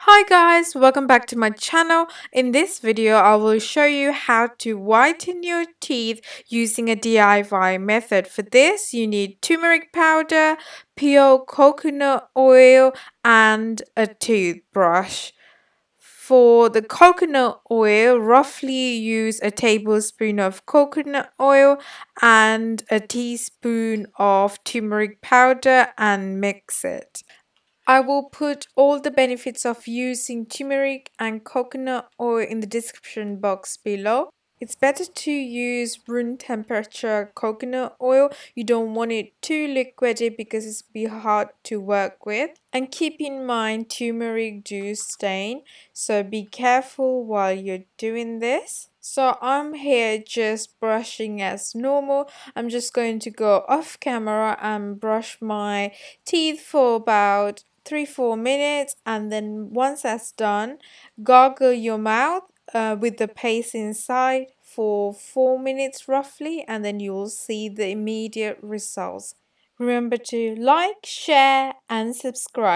Hi guys, welcome back to my channel. In this video, I will show you how to whiten your teeth using a DIY method. For this, you need turmeric powder, pure coconut oil, and a toothbrush. For the coconut oil, roughly use a tablespoon of coconut oil and a teaspoon of turmeric powder and mix it. I will put all the benefits of using turmeric and coconut oil in the description box below. It's better to use room temperature coconut oil. You don't want it too liquidy because it's be hard to work with. And keep in mind turmeric do stain, so be careful while you're doing this. So I'm here just brushing as normal. I'm just going to go off camera and brush my teeth for about 3-4 minutes, and then once that's done, gargle your mouth with the paste inside for 4 minutes roughly, and then you'll see the immediate results. Remember to like, share and subscribe.